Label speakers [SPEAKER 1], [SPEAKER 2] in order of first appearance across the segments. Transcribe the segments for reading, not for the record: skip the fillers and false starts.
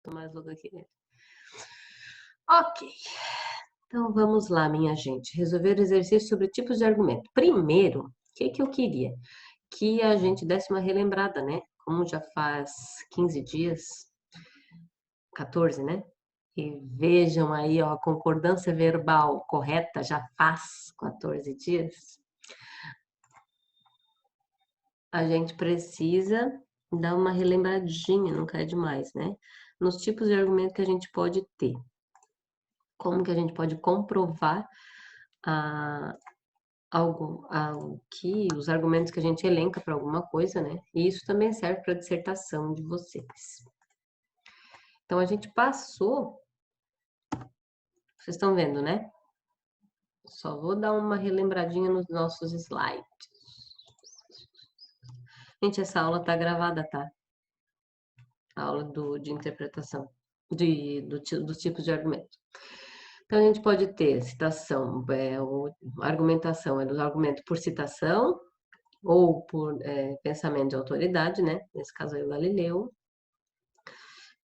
[SPEAKER 1] Tô mais louca aqui. Ok. Então vamos lá, minha gente. Resolver o exercício sobre tipos de argumento. Primeiro, o que que eu queria? Que a gente desse uma relembrada, né? Como já faz 15 dias, 14, né? E vejam aí, ó, a concordância verbal correta já faz 14 dias. A gente precisa dar uma relembradinha, não é demais, né? Nos tipos de argumento que a gente pode ter. Como que a gente pode comprovar a, algo que os argumentos que a gente elenca para alguma coisa, né? E isso também serve para a dissertação de vocês. Então a gente passou, vocês estão vendo, né? Só vou dar uma relembradinha nos nossos slides. Gente, essa aula tá gravada, tá? A aula de interpretação dos tipos de argumento. Então a gente pode ter citação, argumentação é do argumento por citação ou por pensamento de autoridade, né? Nesse caso aí o Galileu.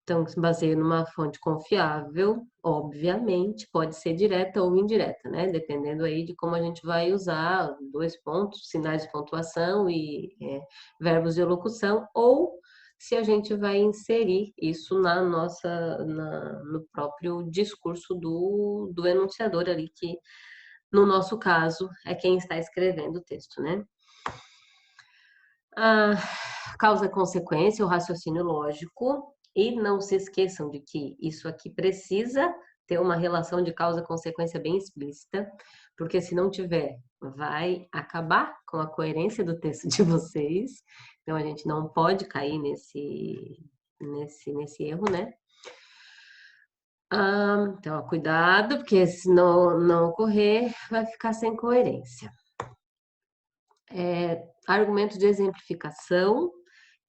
[SPEAKER 1] Então, se baseia numa fonte confiável, obviamente, pode ser direta ou indireta, né? Dependendo aí de como a gente vai usar dois pontos, sinais de pontuação e verbos de locução, ou se a gente vai inserir isso no próprio discurso do enunciador ali, que no nosso caso é quem está escrevendo o texto, né? A causa-consequência, o raciocínio lógico, e não se esqueçam de que isso aqui precisa ter uma relação de causa-consequência bem explícita, porque se não tiver, vai acabar com a coerência do texto de vocês. Então a gente não pode cair nesse erro, né? Então, cuidado, porque se não ocorrer, vai ficar sem coerência. Argumento de exemplificação,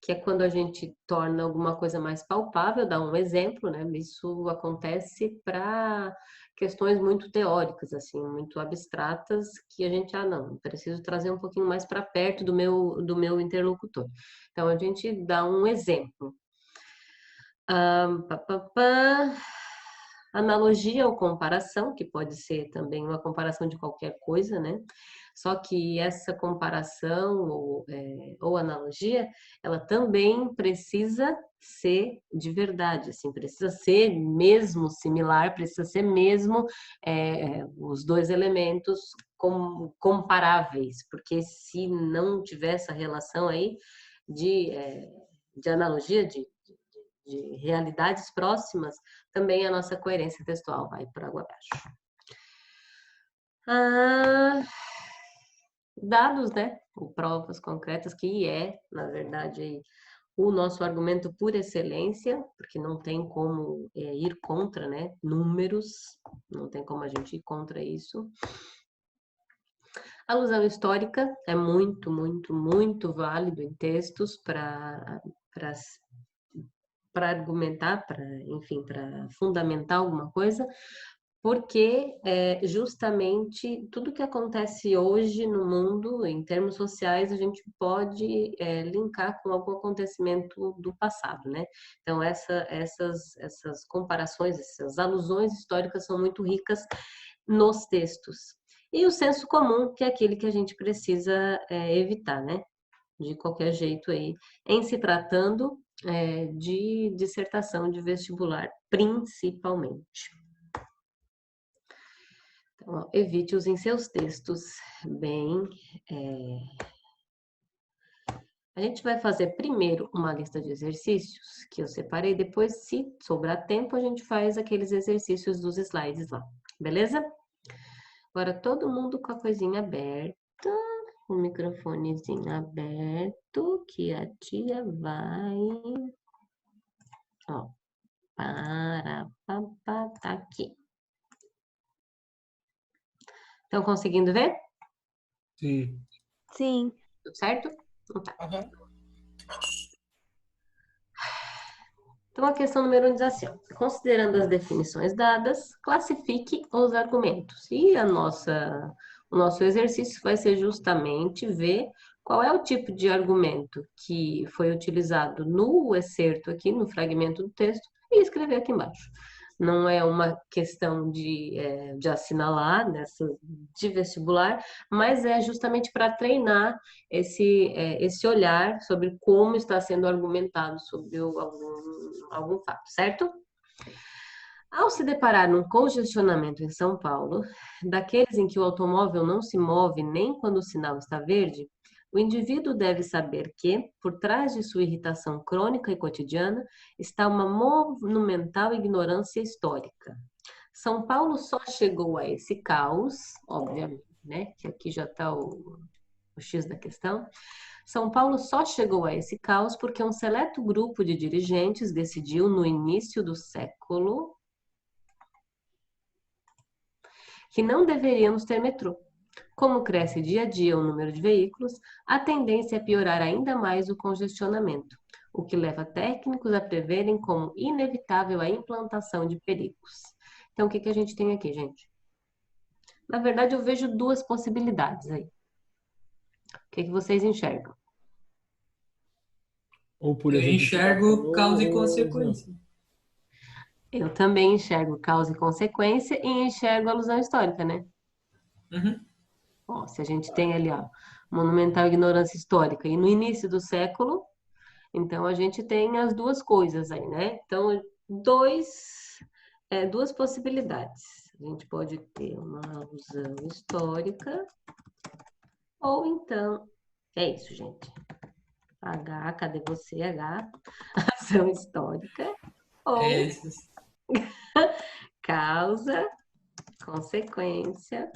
[SPEAKER 1] que é quando a gente torna alguma coisa mais palpável, dá um exemplo, né? Isso acontece para questões muito teóricas, assim, muito abstratas, que a gente, não, preciso trazer um pouquinho mais para perto do meu interlocutor. Então, a gente dá um exemplo. Analogia ou comparação, que pode ser também uma comparação de qualquer coisa, né? Só que essa comparação ou analogia, ela também precisa ser de verdade, assim, precisa ser mesmo similar, precisa ser mesmo os dois elementos comparáveis, porque se não tiver essa relação aí de analogia, de realidades próximas, também a nossa coerência textual vai por água abaixo. Dados, né? Ou provas concretas, que na verdade, o nosso argumento por excelência, porque não tem como ir contra, né? Números, não tem como a gente ir contra isso. Alusão histórica é muito, muito, muito válido em textos para argumentar, enfim, para fundamentar alguma coisa, porque justamente tudo que acontece hoje no mundo, em termos sociais, a gente pode linkar com algum acontecimento do passado, né? Então, essas comparações, essas alusões históricas são muito ricas nos textos. E o senso comum, que é aquele que a gente precisa evitar, né? De qualquer jeito aí, em se tratando de dissertação de vestibular, principalmente. Então, ó, evite-os em seus textos bem. A gente vai fazer primeiro uma lista de exercícios que eu separei, depois, se sobrar tempo, a gente faz aqueles exercícios dos slides lá, beleza? Agora, todo mundo com a coisinha aberta, o microfonezinho aberto, que a tia vai... Ó, tá aqui. Estão conseguindo ver?
[SPEAKER 2] Sim.
[SPEAKER 3] Sim.
[SPEAKER 1] Tudo certo? Então tá.
[SPEAKER 2] Uhum.
[SPEAKER 1] Então, a questão número 1 diz assim, ó, considerando as definições dadas, classifique os argumentos. E o nosso exercício vai ser justamente ver qual é o tipo de argumento que foi utilizado no excerto aqui, no fragmento do texto, e escrever aqui embaixo. Não é uma questão de assinalar de vestibular, mas é justamente para treinar esse olhar sobre como está sendo argumentado sobre algum fato, certo? Ao se deparar num congestionamento em São Paulo, daqueles em que o automóvel não se move nem quando o sinal está verde, o indivíduo deve saber que, por trás de sua irritação crônica e cotidiana, está uma monumental ignorância histórica. São Paulo só chegou a esse caos, obviamente, né? Que aqui já está o X da questão. São Paulo só chegou a esse caos porque um seleto grupo de dirigentes decidiu, no início do século, que não deveríamos ter metrô. Como cresce dia a dia o número de veículos, a tendência é piorar ainda mais o congestionamento, o que leva técnicos a preverem como inevitável a implantação de perigos. Então, o que que a gente tem aqui, gente? Na verdade, eu vejo duas possibilidades aí. O que que vocês enxergam?
[SPEAKER 2] Ou por
[SPEAKER 3] Eu
[SPEAKER 2] exemplificação,
[SPEAKER 3] enxergo causa e
[SPEAKER 2] ou exemplo.
[SPEAKER 3] consequência.
[SPEAKER 1] Eu também enxergo causa e consequência e enxergo alusão histórica, né?
[SPEAKER 3] Uhum.
[SPEAKER 1] Ó, se a gente tem ali, ó, monumental ignorância histórica e no início do século, então a gente tem as duas coisas aí, né? Então, duas possibilidades. A gente pode ter uma alusão histórica, ou então, é isso, gente. H, cadê você, H? Ação histórica,
[SPEAKER 3] É,
[SPEAKER 1] ou causa, consequência,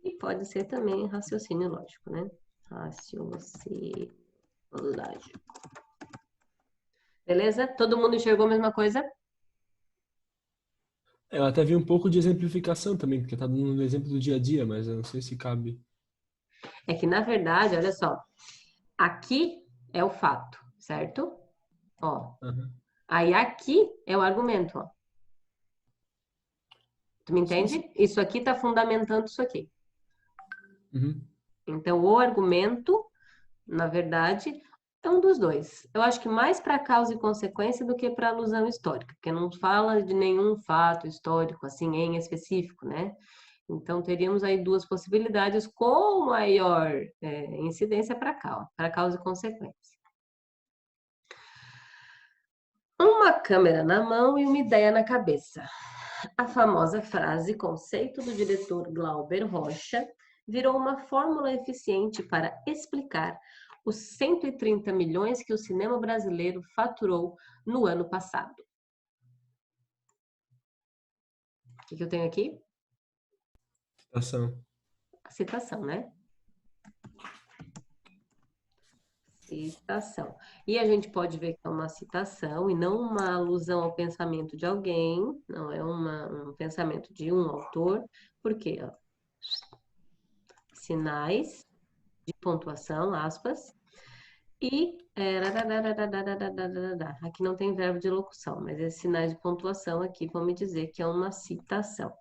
[SPEAKER 1] e pode ser também raciocínio lógico, né? Raciocínio lógico. Beleza? Todo mundo enxergou a mesma coisa?
[SPEAKER 2] Eu até vi um pouco de exemplificação também, porque tá dando um exemplo do dia a dia, mas eu não sei se cabe.
[SPEAKER 1] É que, na verdade, olha só, aqui é o fato, certo? Ó,
[SPEAKER 2] Aham.
[SPEAKER 1] aí aqui é o argumento, ó. Tu me
[SPEAKER 2] Sim, sim.
[SPEAKER 1] entende? Isso aqui tá fundamentando isso aqui.
[SPEAKER 2] Uhum.
[SPEAKER 1] Então, o argumento, na verdade, é um dos dois. Eu acho que mais para causa e consequência do que para alusão histórica, porque não fala de nenhum fato histórico, assim, em específico, né? Então, teríamos aí duas possibilidades com maior incidência para causa e consequência. Uma câmera na mão e uma ideia na cabeça. A famosa frase conceito do diretor Glauber Rocha virou uma fórmula eficiente para explicar os 130 milhões que o cinema brasileiro faturou no ano passado. O que eu tenho aqui?
[SPEAKER 2] Citação.
[SPEAKER 1] A citação, né? Citação. E a gente pode ver que é uma citação e não uma alusão ao pensamento de alguém, não é um pensamento de um autor, porque ó, sinais de pontuação, aspas, e aqui não tem verbo de locução, mas esses sinais de pontuação aqui vão me dizer que é uma citação.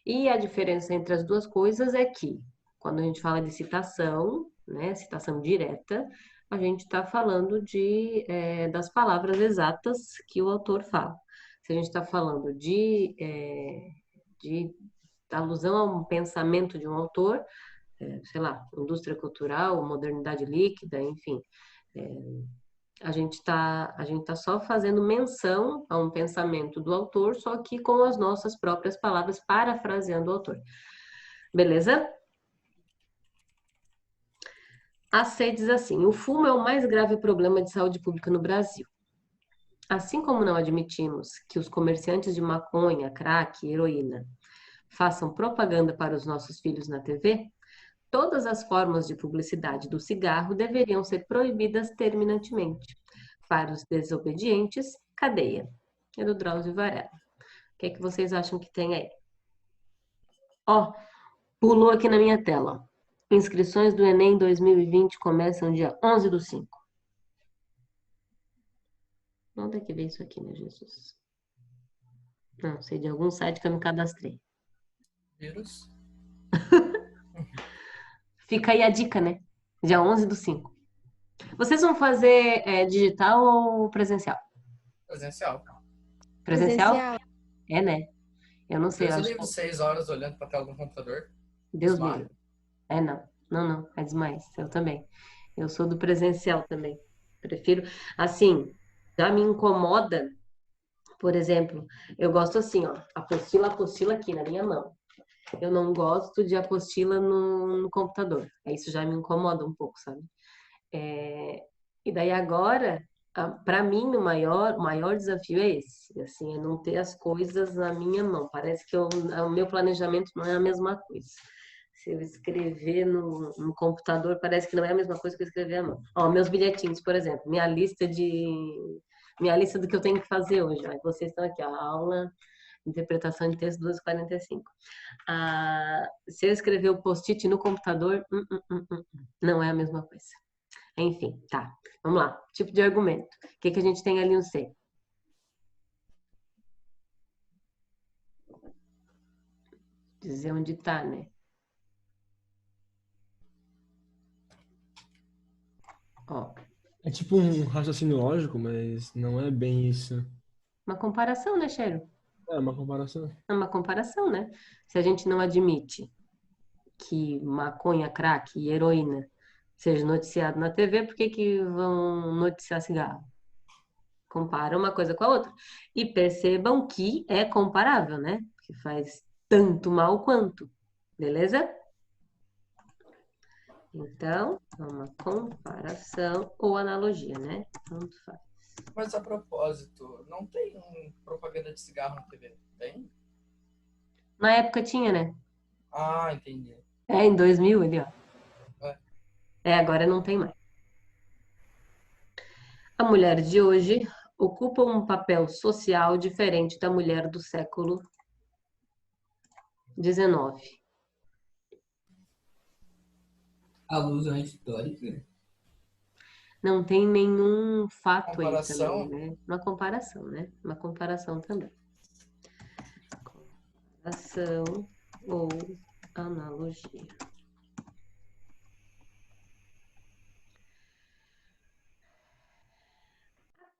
[SPEAKER 1] E a diferença entre as duas coisas é que, quando a gente fala de citação, né, citação direta, a gente está falando das palavras exatas que o autor fala. Se a gente está falando de alusão a um pensamento de um autor, sei lá, indústria cultural, modernidade líquida, enfim, a gente tá só fazendo menção a um pensamento do autor, só que com as nossas próprias palavras, parafraseando o autor. Beleza? A C diz assim: o fumo é o mais grave problema de saúde pública no Brasil. Assim como não admitimos que os comerciantes de maconha, crack, heroína façam propaganda para os nossos filhos na TV, todas as formas de publicidade do cigarro deveriam ser proibidas terminantemente. Para os desobedientes, cadeia. É do Drauzio Varela. O que é que vocês acham que tem aí? Ó, pulou aqui na minha tela. Inscrições do Enem 2020 começam dia 11 do 5. Onde é que veio isso aqui, meu Jesus? Não, sei de algum site que eu me cadastrei.
[SPEAKER 3] Vírus.
[SPEAKER 1] Fica aí a dica, né? Dia 11 do 5. Vocês vão fazer digital ou presencial?
[SPEAKER 3] Presencial.
[SPEAKER 1] Presencial?
[SPEAKER 4] Presencial.
[SPEAKER 1] É, né? Eu não sei, eu
[SPEAKER 3] Deus o
[SPEAKER 1] acho que
[SPEAKER 3] livre, 6 horas olhando pra tela do computador.
[SPEAKER 1] Deus me
[SPEAKER 3] Desmaio.
[SPEAKER 1] livre. É, não. Não, não, é demais. Eu também. Eu sou do presencial também. Prefiro. Assim, já me incomoda, por exemplo, eu gosto assim, ó, apostila aqui na minha mão. Eu não gosto de apostila no computador. Isso já me incomoda um pouco, sabe? É, e daí agora, para mim, o maior desafio é esse, assim, é não ter as coisas na minha mão. Parece que o meu planejamento não é a mesma coisa. Se eu escrever no computador, parece que não é a mesma coisa que eu escrever à mão. Ó, meus bilhetinhos, por exemplo, minha lista do que eu tenho que fazer hoje. Ó, vocês estão aqui, ó, aula, interpretação de texto 2h45. Se eu escrever o post-it no computador, não é a mesma coisa. Enfim, tá. Vamos lá. Tipo de argumento. O que a gente tem ali no C? Dizer onde tá, né? Ó,
[SPEAKER 2] É tipo um raciocínio lógico, mas não é bem isso.
[SPEAKER 1] uma comparação, né, Cheiro?
[SPEAKER 2] É uma comparação.
[SPEAKER 1] É uma comparação, né? Se a gente não admite que maconha, crack e heroína seja noticiado na TV, por que que vão noticiar cigarro? Compara uma coisa com a outra. E percebam que é comparável, né? Que faz tanto mal quanto. Beleza? Então, é uma comparação ou analogia, né? Tanto faz.
[SPEAKER 3] Mas a propósito, não tem propaganda de cigarro na TV? Tem?
[SPEAKER 1] Na época tinha, né?
[SPEAKER 3] Ah, entendi.
[SPEAKER 1] Em 2000 ali, ó.
[SPEAKER 3] É.
[SPEAKER 1] Agora não tem mais. A mulher de hoje ocupa um papel social diferente da mulher do século XIX.
[SPEAKER 5] Alusão histórica.
[SPEAKER 1] Não tem nenhum fato aí também,
[SPEAKER 3] Comparação.
[SPEAKER 1] né? Uma comparação, né? Uma comparação também. Comparação ou analogia.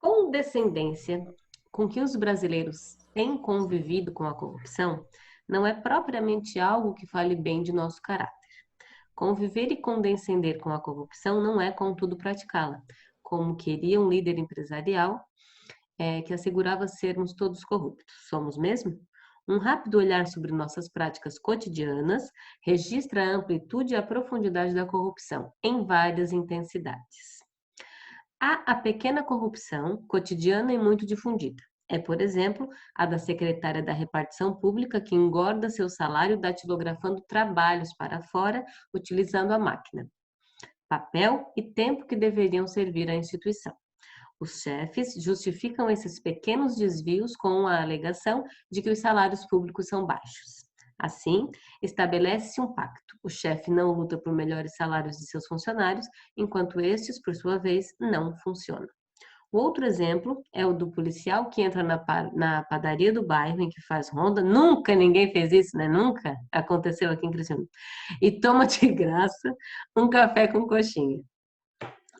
[SPEAKER 1] Condescendência com que os brasileiros têm convivido com a corrupção não é propriamente algo que fale bem de nosso caráter. Conviver e condescender com a corrupção não é, contudo, praticá-la, como queria um líder empresarial que assegurava sermos todos corruptos. Somos mesmo? Um rápido olhar sobre nossas práticas cotidianas registra a amplitude e a profundidade da corrupção, em várias intensidades. Há a pequena corrupção, cotidiana e muito difundida. É, por exemplo, a da secretária da repartição pública que engorda seu salário datilografando trabalhos para fora, utilizando a máquina, papel e tempo que deveriam servir à instituição. Os chefes justificam esses pequenos desvios com a alegação de que os salários públicos são baixos. Assim, estabelece-se um pacto. O chefe não luta por melhores salários de seus funcionários, enquanto estes, por sua vez, não funcionam. O outro exemplo é o do policial que entra na padaria do bairro em que faz ronda. Nunca ninguém fez isso, né? Nunca aconteceu aqui em Criciúma. E toma de graça um café com coxinha.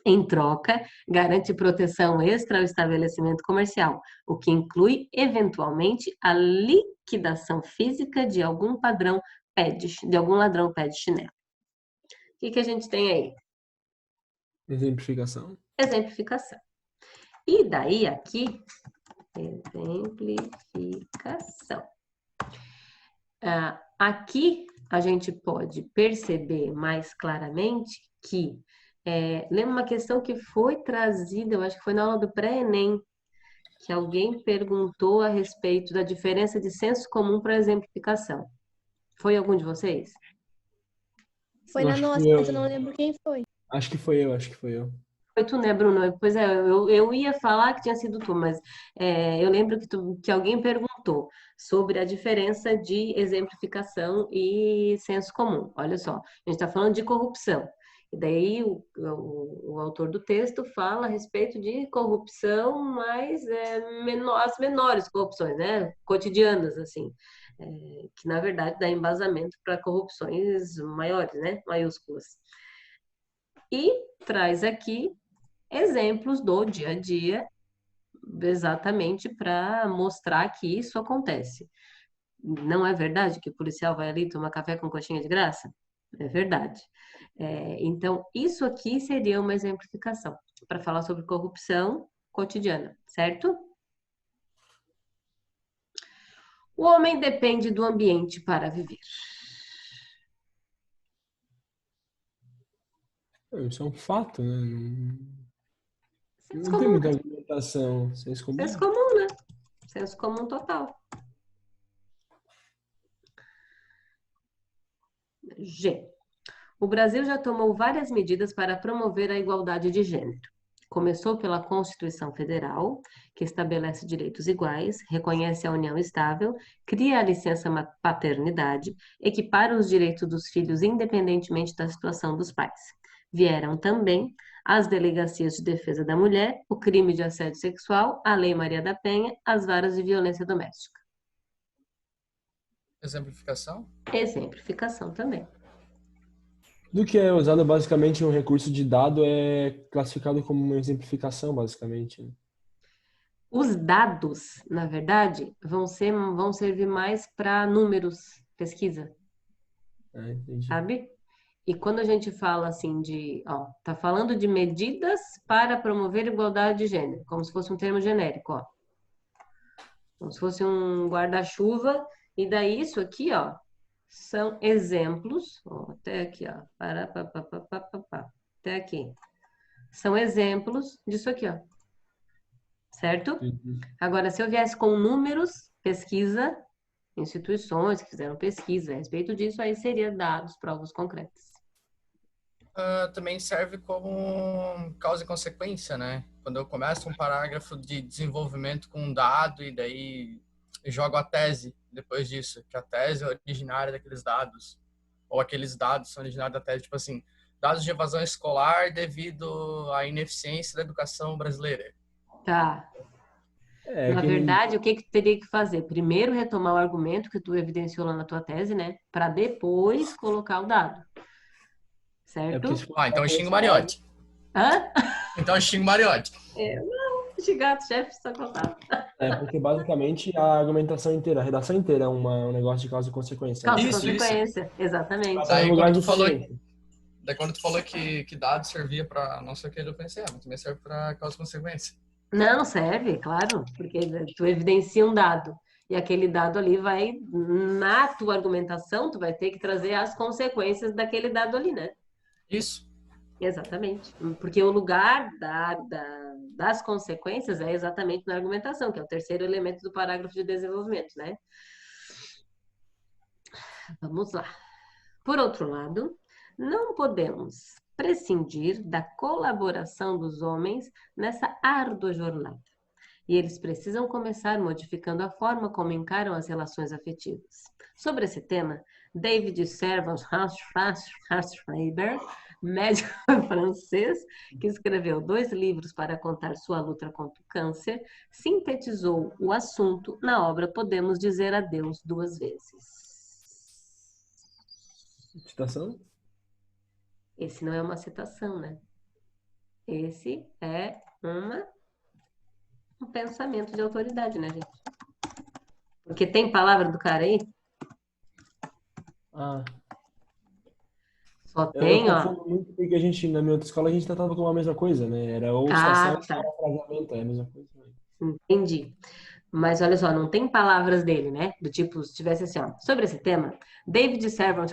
[SPEAKER 1] Em troca, garante proteção extra ao estabelecimento comercial, o que inclui, eventualmente, a liquidação física de algum ladrão pé de chinelo. O que a gente tem aí?
[SPEAKER 2] Exemplificação.
[SPEAKER 1] Exemplificação. E daí aqui, exemplificação. Aqui a gente pode perceber mais claramente que lembra uma questão que foi trazida, eu acho que foi na aula do pré-ENEM, que alguém perguntou a respeito da diferença de senso comum para exemplificação. Foi algum de vocês?
[SPEAKER 4] Foi
[SPEAKER 2] Eu
[SPEAKER 4] na
[SPEAKER 2] acho que
[SPEAKER 4] nossa,
[SPEAKER 2] fui
[SPEAKER 4] mas eu
[SPEAKER 2] eu.
[SPEAKER 4] não lembro quem foi.
[SPEAKER 2] Acho que foi eu, acho que foi eu.
[SPEAKER 1] Foi tu, né, Bruno? Pois é, eu ia falar que tinha sido tu, mas eu lembro que alguém perguntou sobre a diferença de exemplificação e senso comum. Olha só, a gente está falando de corrupção. E daí o autor do texto fala a respeito de corrupção, mas as menores corrupções, né? Cotidianas, assim. Que na verdade dá embasamento para corrupções maiores, né? Maiúsculas. E traz aqui exemplos do dia a dia, exatamente para mostrar que isso acontece. Não é verdade que o policial vai ali tomar café com coxinha de graça? É verdade. Então, isso aqui seria uma exemplificação para falar sobre corrupção cotidiana, certo? O homem depende do ambiente para viver.
[SPEAKER 2] Isso é um fato, né?
[SPEAKER 1] Senso
[SPEAKER 2] Não tem
[SPEAKER 1] comum,
[SPEAKER 2] muita
[SPEAKER 1] né?
[SPEAKER 2] argumentação. Senso comum.
[SPEAKER 1] Senso comum, né? Senso comum total. G. O Brasil já tomou várias medidas para promover a igualdade de gênero. Começou pela Constituição Federal, que estabelece direitos iguais, reconhece a união estável, cria a licença paternidade, equipara os direitos dos filhos independentemente da situação dos pais. Vieram também as delegacias de defesa da mulher, o crime de assédio sexual, a Lei Maria da Penha, as varas de violência doméstica.
[SPEAKER 3] Exemplificação?
[SPEAKER 1] Exemplificação também.
[SPEAKER 2] Tudo que é usado basicamente um recurso de dado é classificado como uma exemplificação, basicamente, né?
[SPEAKER 1] Os dados, na verdade, vão servir mais para números, pesquisa,
[SPEAKER 2] Entendi.
[SPEAKER 1] sabe? E quando a gente fala assim tá falando de medidas para promover igualdade de gênero, como se fosse um termo genérico, ó. Como se fosse um guarda-chuva, e daí isso aqui, ó, são exemplos, ó, até aqui, ó, até aqui. São exemplos disso aqui, ó. Certo? Agora, se eu viesse com números, pesquisa, instituições que fizeram pesquisa a respeito disso, aí seria dados, provas concretas.
[SPEAKER 3] Também serve como causa e consequência, né? Quando eu começo um parágrafo de desenvolvimento com um dado e daí jogo a tese depois disso, que a tese é originária daqueles dados, ou aqueles dados são originários da tese, tipo assim, dados de evasão escolar devido à ineficiência da educação brasileira.
[SPEAKER 1] Tá. Na verdade, o que que teria que fazer? Primeiro retomar o argumento que tu evidenciou lá na tua tese, né? Para depois colocar o dado. Certo?
[SPEAKER 3] Então eu xingo Mariotti.
[SPEAKER 1] Hã?
[SPEAKER 3] Então eu xingo Mariotti.
[SPEAKER 1] Não, xingar o chefe só contava.
[SPEAKER 2] Porque basicamente a argumentação inteira, a redação inteira é um negócio de causa e consequência.
[SPEAKER 1] Causa e
[SPEAKER 3] Isso.
[SPEAKER 1] consequência, exatamente.
[SPEAKER 3] Daí
[SPEAKER 2] Daí
[SPEAKER 3] quando tu falou que dado servia para não sei o que, eu pensei, mas também serve para causa e consequência.
[SPEAKER 1] Não, serve, claro, porque tu evidencia um dado. E aquele dado ali vai, na tua argumentação, tu vai ter que trazer as consequências daquele dado ali, né?
[SPEAKER 3] Isso.
[SPEAKER 1] Exatamente. Porque o lugar das consequências é exatamente na argumentação, que é o terceiro elemento do parágrafo de desenvolvimento, né? Vamos lá. Por outro lado, não podemos prescindir da colaboração dos homens nessa árdua jornada. E eles precisam começar modificando a forma como encaram as relações afetivas. Sobre esse tema, David Servan-Schreiber, médico francês, que escreveu 2 livros para contar sua luta contra o câncer, sintetizou o assunto na obra Podemos Dizer Adeus 2 vezes.
[SPEAKER 2] Citação?
[SPEAKER 1] Esse não é uma citação, né? Esse é um pensamento de autoridade, né, gente? Porque tem palavra do cara aí? Só tem,
[SPEAKER 2] eu
[SPEAKER 1] ó.
[SPEAKER 2] confundo muito porque a gente, na minha outra escola, a gente tratava como a mesma coisa, né? Era ou citação ou parafraseamento, é a mesma coisa.
[SPEAKER 1] Entendi. Mas olha só, não tem palavras dele, né? Do tipo, se tivesse assim, ó, sobre esse tema, David Servan,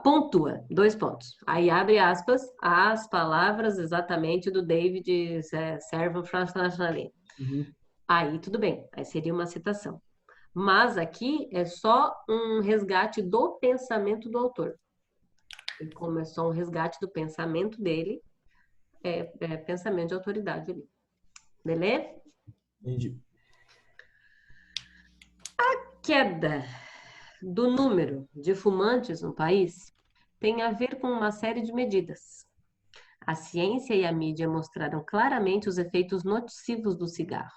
[SPEAKER 1] pontua, 2 pontos. Aí abre aspas, as palavras exatamente do David Servan, Aí tudo bem, aí seria uma citação. Mas aqui é só um resgate do pensamento do autor. E como é só um resgate do pensamento dele, é pensamento de autoridade ali. Beleza?
[SPEAKER 2] Entendi.
[SPEAKER 1] Queda do número de fumantes no país tem a ver com uma série de medidas. A ciência e a mídia mostraram claramente os efeitos nocivos do cigarro.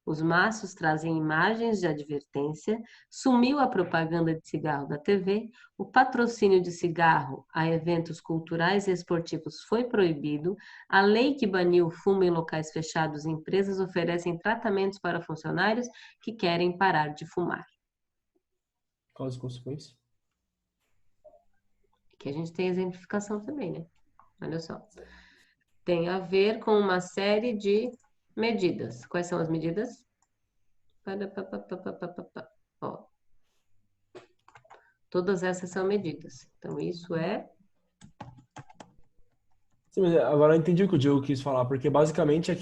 [SPEAKER 1] Os maços trazem imagens de advertência, sumiu a propaganda de cigarro da TV, o patrocínio de cigarro a eventos culturais e esportivos foi proibido, a lei que baniu o fumo em locais fechados e empresas oferecem tratamentos para funcionários que querem parar de fumar.
[SPEAKER 2] Causa e consequência?
[SPEAKER 1] Aqui a gente tem exemplificação também, né? Olha só. Tem a ver com uma série de medidas. Quais são as medidas? Ó, todas essas são medidas. Então, isso é...
[SPEAKER 2] Sim, mas agora eu entendi o que o Diogo quis falar, porque basicamente a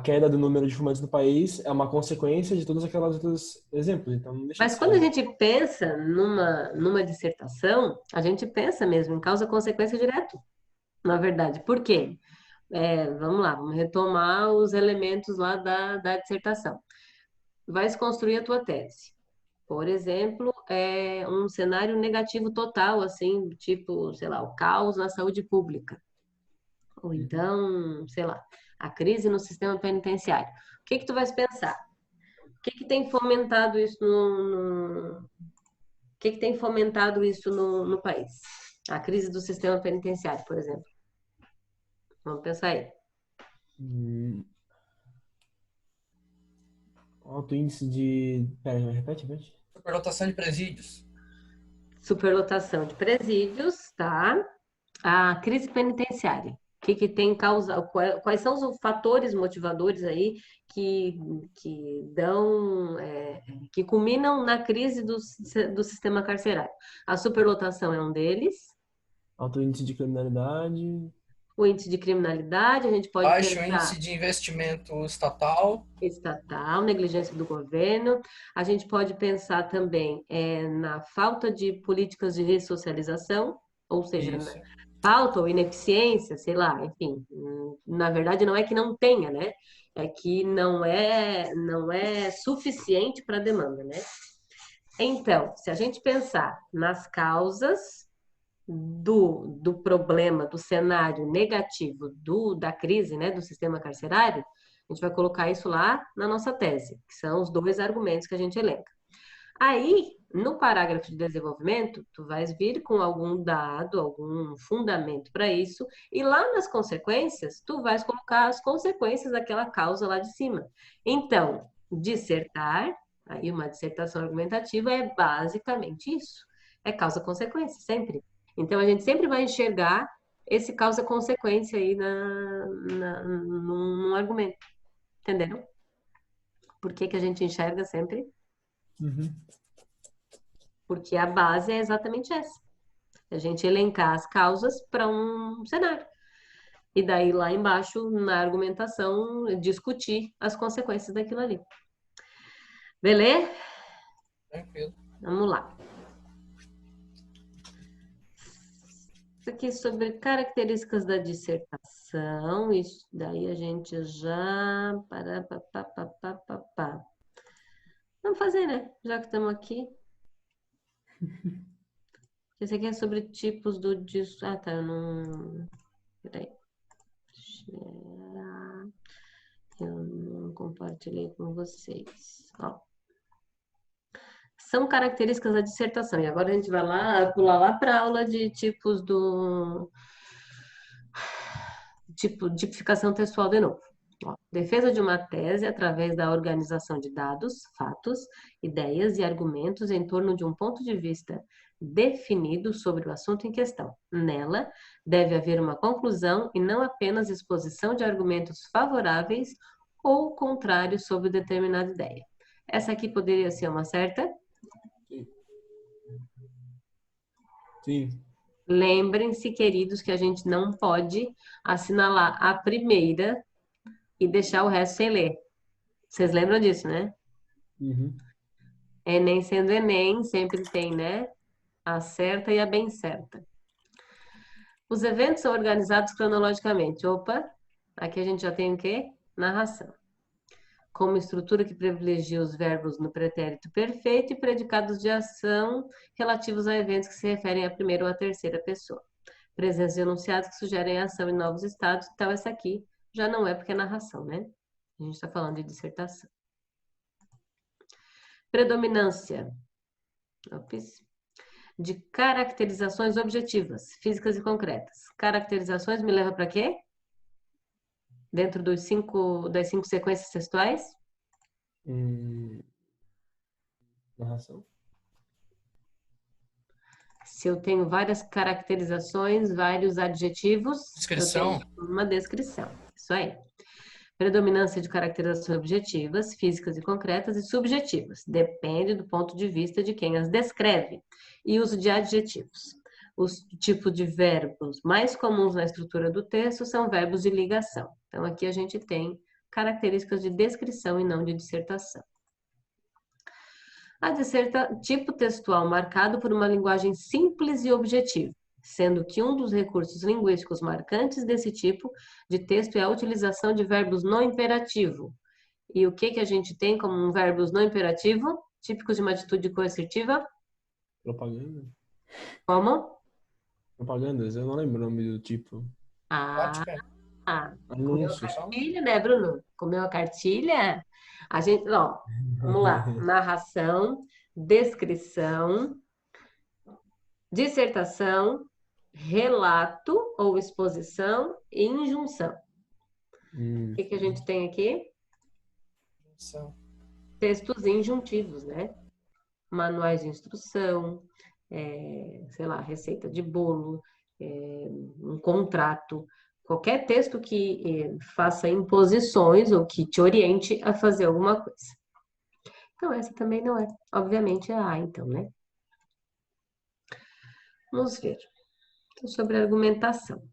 [SPEAKER 2] queda do número de fumantes no país é uma consequência de todas aquelas outros exemplos. Então, não deixa
[SPEAKER 1] Mas
[SPEAKER 2] de
[SPEAKER 1] quando a
[SPEAKER 2] ser.
[SPEAKER 1] gente pensa numa dissertação, a gente pensa mesmo em causa-consequência direto, na verdade. Por quê? Vamos lá, vamos retomar os elementos lá da dissertação. Vais construir a tua tese. Por exemplo, um cenário negativo total, assim, tipo, sei lá, o caos na saúde pública. Ou então, sei lá, a crise no sistema penitenciário. O que que tu vais pensar? O que que tem fomentado isso o que que tem fomentado isso no país? A crise do sistema penitenciário, por exemplo. Vamos pensar aí.
[SPEAKER 2] Hum, Alto índice de. Pera, repete.
[SPEAKER 3] Superlotação de presídios.
[SPEAKER 1] Superlotação de presídios, tá? A crise penitenciária. O que que tem causado? Quais são os fatores motivadores aí que dão, que culminam na crise do sistema carcerário? A superlotação é um deles.
[SPEAKER 2] Alto índice de criminalidade.
[SPEAKER 1] O índice de criminalidade, a gente pode
[SPEAKER 3] Baixo
[SPEAKER 1] pensar
[SPEAKER 3] índice de investimento estatal.
[SPEAKER 1] estatal, negligência do governo. A gente pode pensar também na falta de políticas de ressocialização, ou seja,
[SPEAKER 3] Isso.
[SPEAKER 1] falta ou ineficiência, sei lá, enfim. Na verdade, não é que não tenha, né? É que não é suficiente para a demanda, né? Então, se a gente pensar nas causas do problema, do cenário negativo da crise, né, do sistema carcerário, a gente vai colocar isso lá na nossa tese, que são os dois argumentos que a gente elenca. Aí, no parágrafo de desenvolvimento, tu vais vir com algum dado, algum fundamento para isso, e lá nas consequências, tu vais colocar as consequências daquela causa lá de cima. Então, dissertar, aí uma dissertação argumentativa é basicamente isso. É causa-consequência, sempre. Então, a gente sempre vai enxergar esse causa-consequência aí num argumento. Entenderam? Por que que a gente enxerga sempre?
[SPEAKER 2] Uhum.
[SPEAKER 1] Porque a base é exatamente essa. A gente elencar as causas para um cenário. E daí, lá embaixo, na argumentação, discutir as consequências daquilo ali. Beleza?
[SPEAKER 3] Tranquilo.
[SPEAKER 1] Vamos lá. Isso aqui é sobre características da dissertação. Isso daí a gente já... Vamos fazer, né? Já que estamos aqui. Esse aqui é sobre tipos do... Ah, tá. Eu não... Peraí. Eu não compartilhei com vocês. Ó. São características da dissertação. E agora a gente vai lá, pular lá para a aula de tipos do... tipificação textual de novo. Ó, defesa de uma tese através da organização de dados, fatos, ideias e argumentos em torno de um ponto de vista definido sobre o assunto em questão. Nela, deve haver uma conclusão e não apenas exposição de argumentos favoráveis ou contrários sobre determinada ideia. Essa aqui poderia ser uma certa?
[SPEAKER 2] Sim.
[SPEAKER 1] Lembrem-se, queridos, que a gente não pode assinalar a primeira e deixar o resto sem ler. Vocês lembram disso, né?
[SPEAKER 2] Uhum.
[SPEAKER 1] Enem sendo Enem, sempre tem, né? A certa e a bem certa. Os eventos são organizados cronologicamente. Opa, aqui a gente já tem o quê? Narração. Como estrutura que privilegia os verbos no pretérito perfeito e predicados de ação relativos a eventos que se referem à primeira ou à terceira pessoa. Presença de enunciados que sugerem ação em novos estados. Então, essa aqui já não é porque é narração, né? A gente está falando de dissertação. Predominância. Ops. De caracterizações objetivas, físicas e concretas. Caracterizações me leva para quê? Dentro das 5 sequências textuais?
[SPEAKER 2] Narração.
[SPEAKER 1] Se eu tenho várias caracterizações, vários adjetivos,
[SPEAKER 3] Descrição.
[SPEAKER 1] eu tenho uma descrição. Isso aí. Predominância de caracterizações objetivas, físicas e concretas e subjetivas. Depende do ponto de vista de quem as descreve. E uso de adjetivos. Os tipos de verbos mais comuns na estrutura do texto são verbos de ligação. Então, aqui a gente tem características de descrição e não de dissertação. Tipo textual marcado por uma linguagem simples e objetiva, sendo que um dos recursos linguísticos marcantes desse tipo de texto é a utilização de verbos no imperativo. E o que a gente tem como verbos no imperativo, típicos de uma atitude coercitiva?
[SPEAKER 2] Propaganda.
[SPEAKER 1] Como?
[SPEAKER 2] Propagandas, eu não lembro o nome do tipo.
[SPEAKER 3] Prática.
[SPEAKER 1] Comeu a
[SPEAKER 2] Anúncio, só?
[SPEAKER 1] cartilha, né, Bruno? Comeu a cartilha? A gente, ó, vamos lá. Narração, descrição, dissertação, relato ou exposição e injunção. O que a gente tem aqui? Textos injuntivos, né? Manuais de instrução, sei lá, receita de bolo, um contrato. Qualquer texto que faça imposições ou que te oriente a fazer alguma coisa. Então, essa também não é. Obviamente é A, então, né? Vamos ver. Então, sobre a argumentação.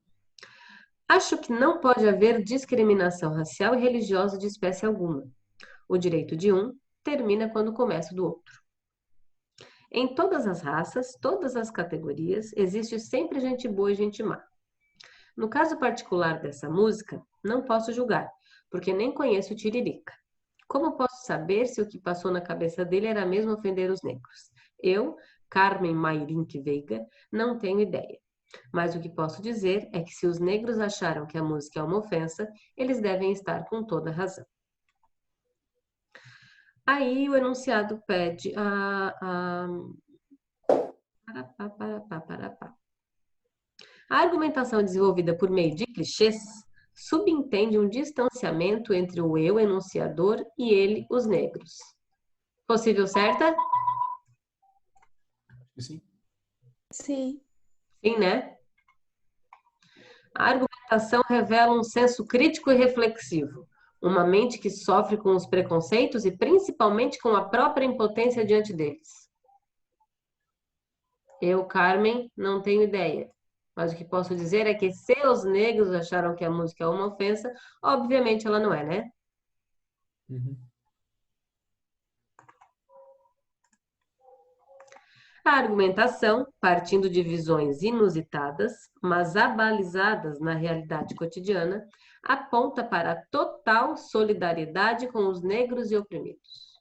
[SPEAKER 1] Acho que não pode haver discriminação racial e religiosa de espécie alguma. O direito de um termina quando começa o do outro. Em todas as raças, todas as categorias, existe sempre gente boa e gente má. No caso particular dessa música, não posso julgar, porque nem conheço o Tiririca. Como posso saber se o que passou na cabeça dele era mesmo ofender os negros? Eu, Carmen Mayrink Veiga, não tenho ideia. Mas o que posso dizer é que se os negros acharam que a música é uma ofensa, eles devem estar com toda razão. Aí o enunciado pede A argumentação desenvolvida por meio de clichês subentende um distanciamento entre o eu enunciador e ele, os negros. Possível certa?
[SPEAKER 2] Sim.
[SPEAKER 4] Sim.
[SPEAKER 1] Sim, né? A argumentação revela um senso crítico e reflexivo, uma mente que sofre com os preconceitos e principalmente com a própria impotência diante deles. Eu, Carmen, não tenho ideia. Mas o que posso dizer é que se os negros acharam que a música é uma ofensa, obviamente ela não é, né? A argumentação, partindo de visões inusitadas, mas abalizadas na realidade cotidiana, aponta para a total solidariedade com os negros e oprimidos.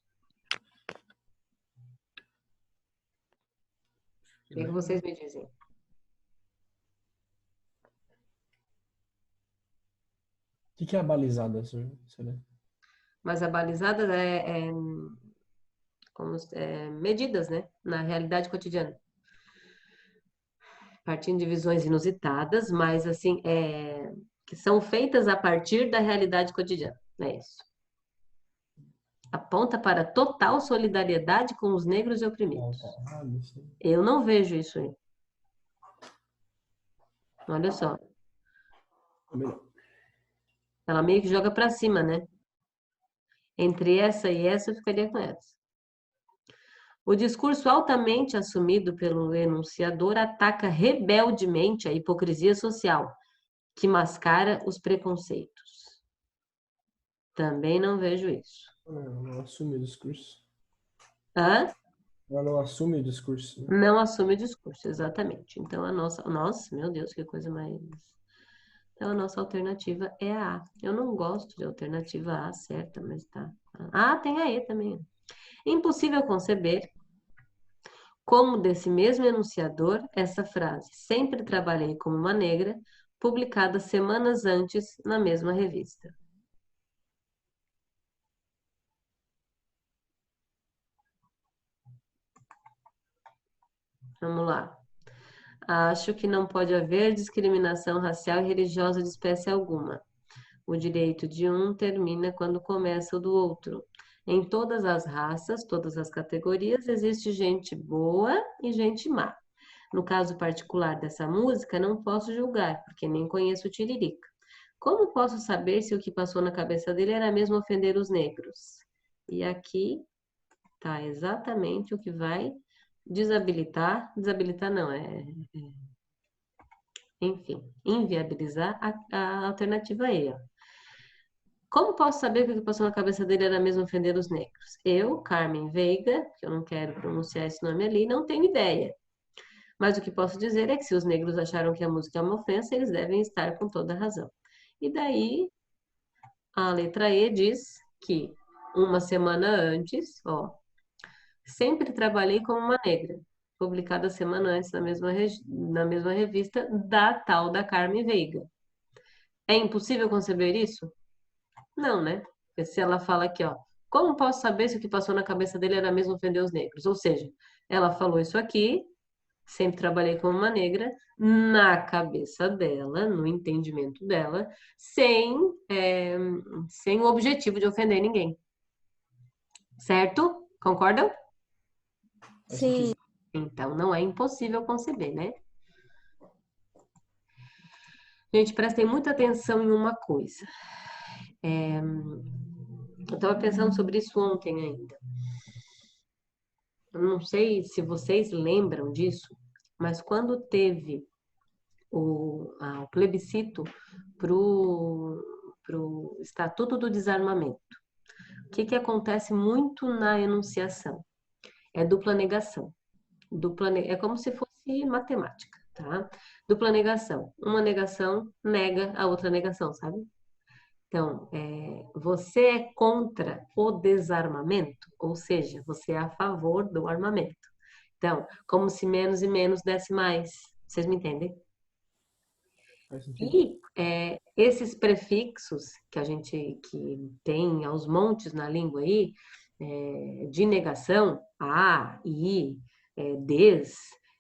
[SPEAKER 1] O que vocês me dizem?
[SPEAKER 2] O que é a balizada, senhora?
[SPEAKER 1] Mas abalizadas como medidas, né? Na realidade cotidiana. Partindo de visões inusitadas, mas assim, que são feitas a partir da realidade cotidiana. É isso. Aponta para total solidariedade com os negros e oprimidos. Eu não vejo isso aí. Olha só. Ela meio que joga para cima, né? Entre essa e essa, eu ficaria com essa. O discurso altamente assumido pelo enunciador ataca rebeldemente a hipocrisia social, que mascara os preconceitos. Também não vejo isso.
[SPEAKER 2] Não assume o discurso.
[SPEAKER 1] Hã?
[SPEAKER 2] Ela não assume o discurso. Né?
[SPEAKER 1] Não assume o discurso, exatamente. Então, nossa, meu Deus, que coisa mais... Então, a nossa alternativa é a A. Eu não gosto de alternativa A certa, mas tá. Ah, tem a E também. Impossível conceber como desse mesmo enunciador, essa frase, sempre trabalhei como uma negra, publicada semanas antes na mesma revista. Vamos lá. Acho que não pode haver discriminação racial e religiosa de espécie alguma. O direito de um termina quando começa o do outro. Em todas as raças, todas as categorias, existe gente boa e gente má. No caso particular dessa música, não posso julgar, porque nem conheço o Tiririca. Como posso saber se o que passou na cabeça dele era mesmo ofender os negros? E aqui tá exatamente o que vai desabilitar não, enfim, inviabilizar a alternativa E. Ó. Como posso saber que o que passou na cabeça dele era mesmo ofender os negros? Eu, Carmen Veiga, que eu não quero pronunciar esse nome ali, não tenho ideia. Mas o que posso dizer é que se os negros acharam que a música é uma ofensa, eles devem estar com toda a razão. E daí, a letra E diz que uma semana antes, ó, sempre trabalhei como uma negra, publicada semana antes na mesma revista da tal da Carmen Veiga. É impossível conceber isso? Não, né? Porque se ela fala aqui, ó, como posso saber se o que passou na cabeça dele era mesmo ofender os negros? Ou seja, ela falou isso aqui, sempre trabalhei como uma negra, na cabeça dela, no entendimento dela, sem o objetivo de ofender ninguém. Certo? Concordam?
[SPEAKER 4] Sim.
[SPEAKER 1] Então, não é impossível conceber, né? Gente, prestem muita atenção em uma coisa. Eu estava pensando sobre isso ontem ainda. Eu não sei se vocês lembram disso, mas quando teve o plebiscito para o Estatuto do Desarmamento, o que acontece muito na enunciação? É dupla negação. É como se fosse matemática, tá? Dupla negação. Uma negação nega a outra negação, sabe? Então, você é contra o desarmamento, ou seja, você é a favor do armamento. Então, como se menos e menos desse mais. Vocês me entendem?
[SPEAKER 2] Faz sentido.
[SPEAKER 1] E esses prefixos que a gente que tem aos montes na língua aí, de negação, a, i, des,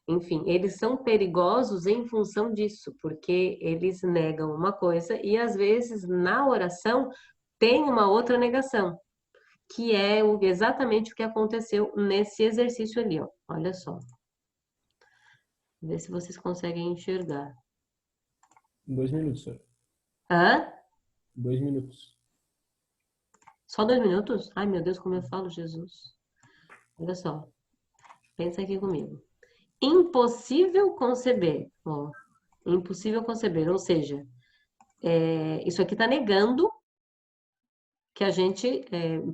[SPEAKER 1] enfim, eles são perigosos em função disso, porque eles negam uma coisa e às vezes na oração tem uma outra negação, que é exatamente o que aconteceu nesse exercício ali, ó. Olha só. Vê se vocês conseguem enxergar.
[SPEAKER 2] 2 minutos, senhor.
[SPEAKER 1] Hã?
[SPEAKER 2] 2 minutos.
[SPEAKER 1] Só 2 minutos? Ai, meu Deus, como eu falo, Jesus. Olha só. Pensa aqui comigo. Impossível conceber. Ó, impossível conceber. Ou seja, isso aqui está negando que a gente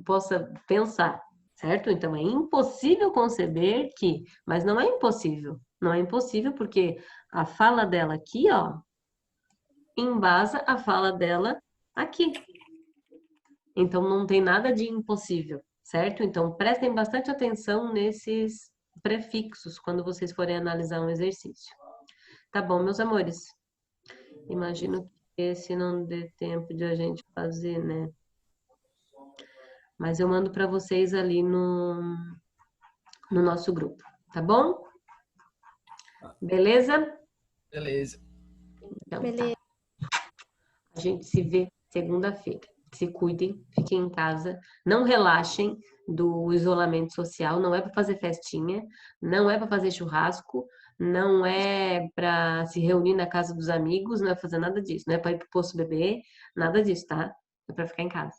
[SPEAKER 1] possa pensar, certo? Então, é impossível conceber que... Mas não é impossível. Não é impossível porque a fala dela aqui, ó, embasa a fala dela aqui. Então, não tem nada de impossível, certo? Então, prestem bastante atenção nesses prefixos quando vocês forem analisar um exercício. Tá bom, meus amores? Imagino que esse não dê tempo de a gente fazer, né? Mas eu mando para vocês ali no nosso grupo, tá bom? Beleza?
[SPEAKER 3] Beleza.
[SPEAKER 1] Então,
[SPEAKER 4] Beleza.
[SPEAKER 1] tá. A gente se vê segunda-feira. Se cuidem, fiquem em casa, não relaxem do isolamento social, não é para fazer festinha, não é para fazer churrasco, não é para se reunir na casa dos amigos, não é fazer nada disso, não é para ir pro posto beber, nada disso, tá? É para ficar em casa.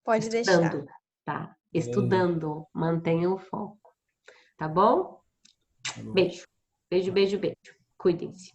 [SPEAKER 4] Pode deixar.
[SPEAKER 1] Estudando, tá? Estudando, mantenham o foco. Tá bom?
[SPEAKER 2] Tá bom.
[SPEAKER 1] Beijo. Beijo, beijo, beijo. Cuidem-se.